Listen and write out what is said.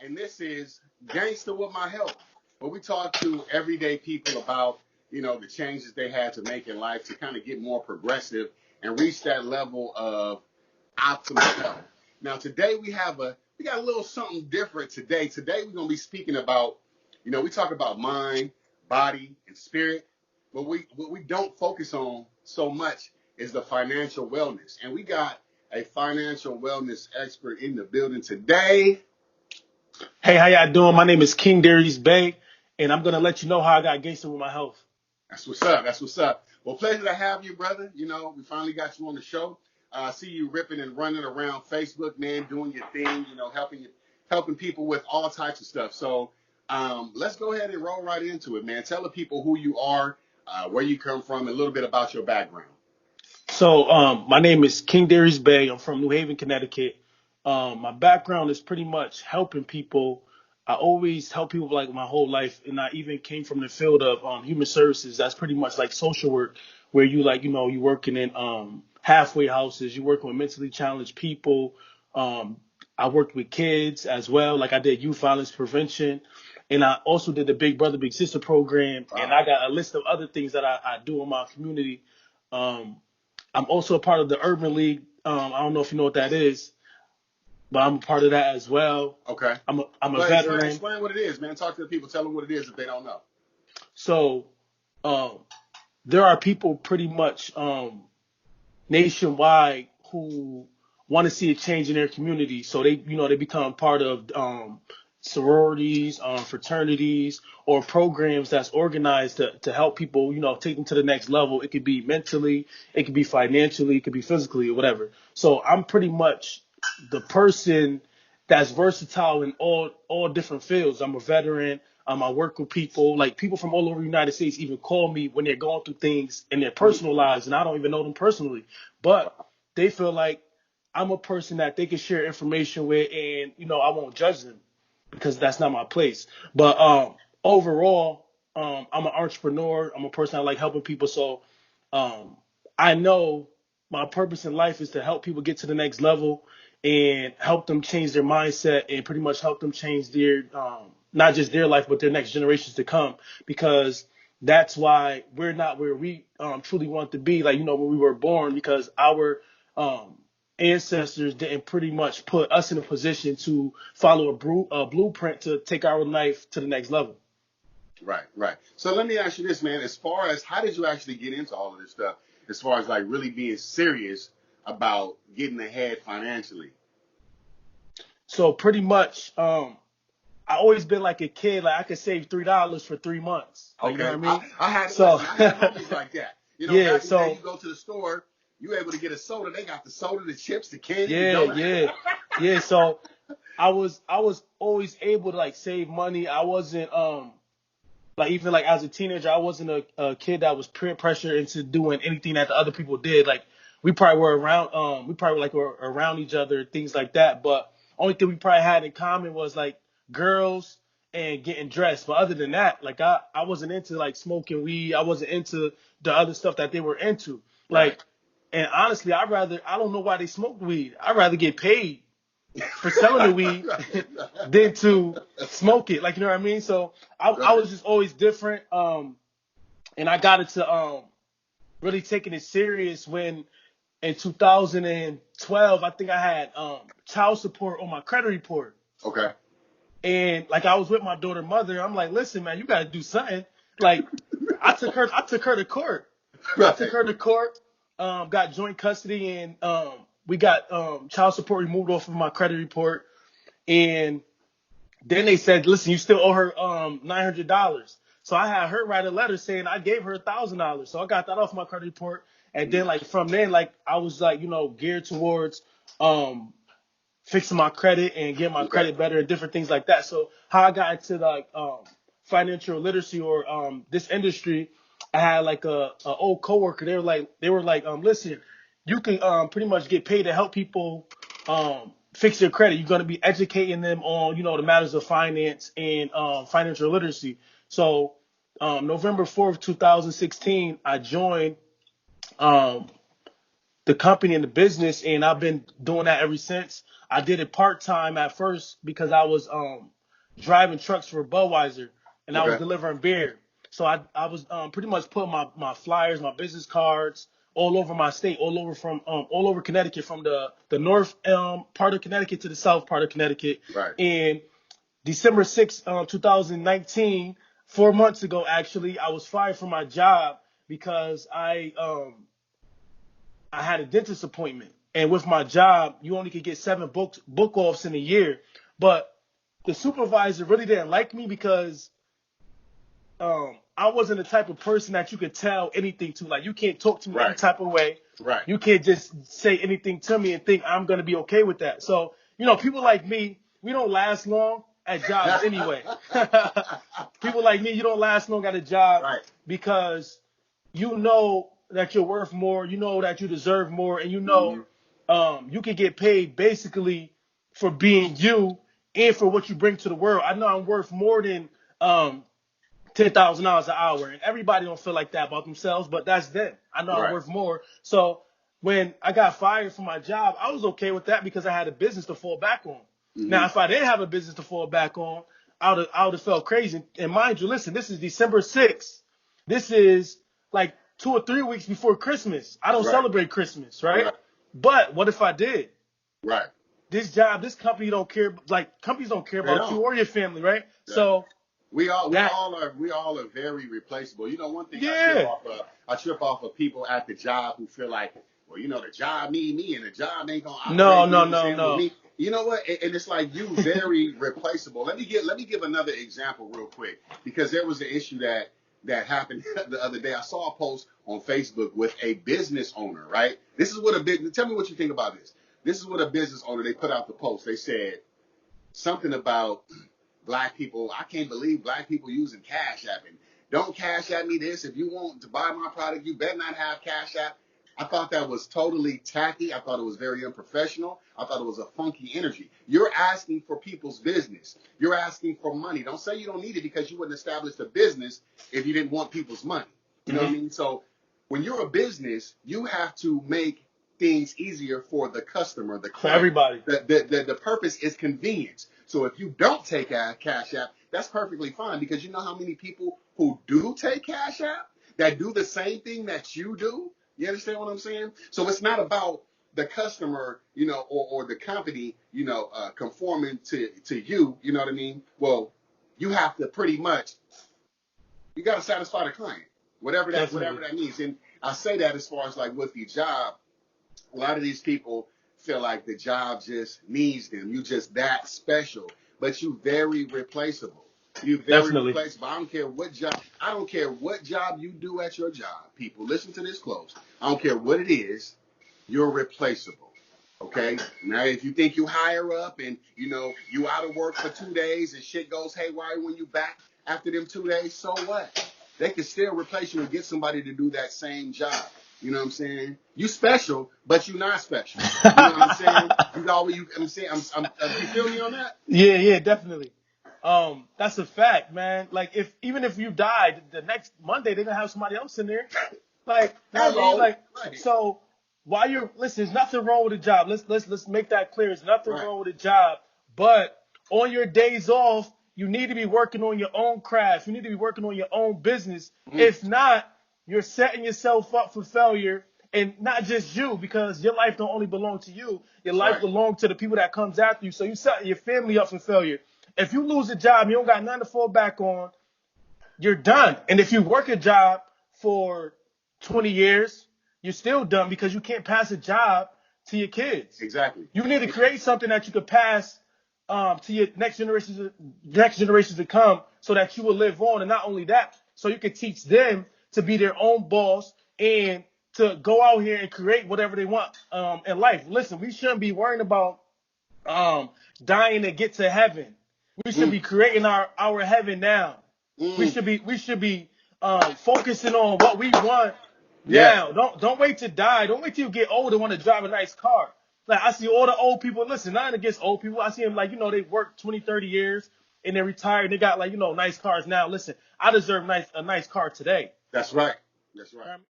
and this is Gangster with My Health, where we talk to everyday people about, the changes they had to make in life to kind of get more progressive and reach that level of optimal health. Now, today we got a little something different today. Today we're going to be speaking about, we talk about mind, body, and spirit, but what we don't focus on so much is the financial wellness. And we got a financial wellness expert in the building today. Hey, how y'all doing? My name is King Darice Bay, and I'm gonna let you know how I got gangster with my health. That's what's up. That's what's up. Well, pleasure to have you, brother. We finally got you on the show. I see you ripping and running around Facebook, man, doing your thing. Helping people with all types of stuff. So let's go ahead and roll right into it, man. Tell the people who you are, where you come from, and a little bit about your background. So, my name is King Darice Bay. I'm from New Haven, Connecticut. My background is pretty much helping people. I always help people like my whole life, and I even came from the field of human services. That's pretty much like social work, where you working in halfway houses, you working with mentally challenged people. I worked with kids as well, like I did youth violence prevention, and I also did the Big Brother Big Sister program, and I got a list of other things that I do in my community. I'm also a part of the Urban League. I don't know if you know what that is, but I'm a part of that as well. Okay. I'm a veteran. Explain what it is, man. Talk to the people. Tell them what it is if they don't know. So there are people pretty much nationwide who want to see a change in their community. So they become part of sororities, fraternities, or programs that's organized to help people, take them to the next level. It could be mentally, it could be financially, it could be physically, or whatever. So I'm pretty much the person that's versatile in all different fields. I'm a veteran. I work with people, like people from all over the United States even call me when they're going through things in their personal lives, and I don't even know them personally. But they feel like I'm a person that they can share information with, and, I won't judge them because that's not my place. But overall, I'm an entrepreneur. I'm a person that like helping people. So I know my purpose in life is to help people get to the next level and help them change their mindset and pretty much help them change their not just their life, but their next generations to come, because that's why we're not where we truly want to be, like, when we were born, because our ancestors didn't pretty much put us in a position to follow a blueprint to take our life to the next level. Right. So let me ask you this, man. As far as how did you actually get into all of this stuff, as far as like really being serious about getting ahead financially? So pretty much, I always been like a kid. Like I could save $3 for 3 months. Like, okay. You know what I mean? I had homies like that. Yeah. Back in the day, you go to the store, you able to get a soda. They got the soda, the chips, the candy. Yeah. So I was always able to like save money. I wasn't like, even like as a teenager, I wasn't a kid that was peer pressure into doing anything that the other people did. Like we probably were around each other, things like that. But only thing we probably had in common was like girls and getting dressed. But other than that, like I wasn't into like smoking weed. I wasn't into the other stuff that they were into. Like, and honestly, I don't know why they smoked weed. I'd rather get paid for selling the weed than to smoke it. Like, you know what I mean? So I was just always different. And I got into really taking it serious when in 2012, I think I had child support on my credit report. Okay. And like I was with my daughter's mother. I'm like, listen, man, you got to do something. Like I took her to court. Right. I took her to court, got joint custody, and we got child support removed off of my credit report. And then they said, listen, you still owe her $900. So I had her write a letter saying I gave her $1,000. So I got that off my credit report. And then like from then, like I was like, geared towards fixing my credit and getting my credit better and different things like that. So how I got into like financial literacy or this industry, I had like a old coworker. They were like, listen, you can pretty much get paid to help people fix their credit. You're going to be educating them on, the matters of finance and financial literacy. So November 4th, 2016, I joined the company and the business, and I've been doing that ever since. I did it part-time at first because I was driving trucks for Budweiser, and I was Okay. delivering beer. So I was pretty much putting my flyers, my business cards all over my state, all over Connecticut, from the north part of Connecticut to the south part of Connecticut. Right. And December 6th, 2019, 4 months ago, actually, I was fired from my job because I had a dentist appointment. And with my job, you only could get 7 book offs in a year. But the supervisor really didn't like me because I wasn't the type of person that you could tell anything to. Like, you can't talk to me any Right. type of way. Right. You can't just say anything to me and think I'm going to be okay with that. So, people like me, we don't last long at jobs anyway. People like me, you don't last long at a job Right. because you know that you're worth more, you know that you deserve more, and you can get paid basically for being you and for what you bring to the world. I know I'm worth more than $10,000 an hour, and everybody don't feel like that about themselves, but that's them. I know I'm Right. worth more. So when I got fired from my job, I was okay with that because I had a business to fall back on. Now, if I didn't have a business to fall back on, I would have felt crazy. And mind you, listen, this is December 6th. This is like 2 or 3 weeks before Christmas. I don't Right. celebrate Christmas, right? Right. But what if I did? Right. This company don't care. Like, companies don't care They about you don't. or your family, right? Yeah. So We all that, are very replaceable. One thing yeah. I trip off of people at the job who feel like, well, the job need me and the job ain't gonna operate. No, You know no, what I'm no, saying, with no. me. You know what? And it's like, you very replaceable. Let me give another example real quick, because there was an issue that happened the other day. I saw a post on Facebook with a business owner, right? This is what tell me what you think about this. This is what a business owner, they put out the post. They said something about Black people. I can't believe Black people using Cash App. And don't Cash App me this. If you want to buy my product, you better not have Cash App. I thought that was totally tacky. I thought it was very unprofessional. I thought it was a funky energy. You're asking for people's business. You're asking for money. Don't say you don't need it, because you wouldn't establish a business if you didn't want people's money. You know what I mean? So when you're a business, you have to make things easier for the customer, the For client. everybody. The purpose is convenience. So if you don't take a Cash App, that's perfectly fine, because you know how many people who do take Cash App that do the same thing that you do? You understand what I'm saying? So it's not about the customer, or the company, conforming to you. You know what I mean? Well, you have to pretty much, you got to satisfy the client, whatever Definitely. that means. And I say that as far as like with the job, a lot of these people feel like the job just needs them. You just that special, but you very replaceable. You very Definitely. replaceable. I don't care what job. I don't care what job you do at your job. People, listen to this close. I don't care what it is. You're replaceable. Okay. Now, if you think you higher up and you out of work for 2 days and shit goes haywire when you back after them 2 days, so what? They can still replace you and get somebody to do that same job. You know what I'm saying? You special, but you not special. You know what I'm saying? I'm saying, you feel me on that? Yeah, definitely. That's a fact, man. Like, even if you died, the next Monday they're gonna have somebody else in there. Like, you know what I mean? Hello. Like, Right. so while listen, there's nothing wrong with a job. Let's make that clear. There's nothing Right. wrong with a job. But on your days off, you need to be working on your own craft. You need to be working on your own business. Mm-hmm. If not, you're setting yourself up for failure. And not just you, because your life don't only belong to you. Your life Right. belongs to the people that comes after you. So you set your family up for failure. If you lose a job, you don't got nothing to fall back on, you're done. And if you work a job for 20 years, you're still done, because you can't pass a job to your kids. Exactly. You need to create something that you could pass to your next generations to come, so that you will live on. And not only that, so you can teach them to be their own boss and to go out here and create whatever they want in life. Listen, we shouldn't be worrying about dying to get to heaven. We should be creating our heaven now. We should be focusing on what we want now. Don't wait to die. Don't wait till you get old and want to drive a nice car. Like, I see all the old people. Listen, nothing against old people. I see them, like, they work 20, 30 years and they're retired. They got, like, nice cars now. Listen, I deserve a nice car today. That's right. That's right.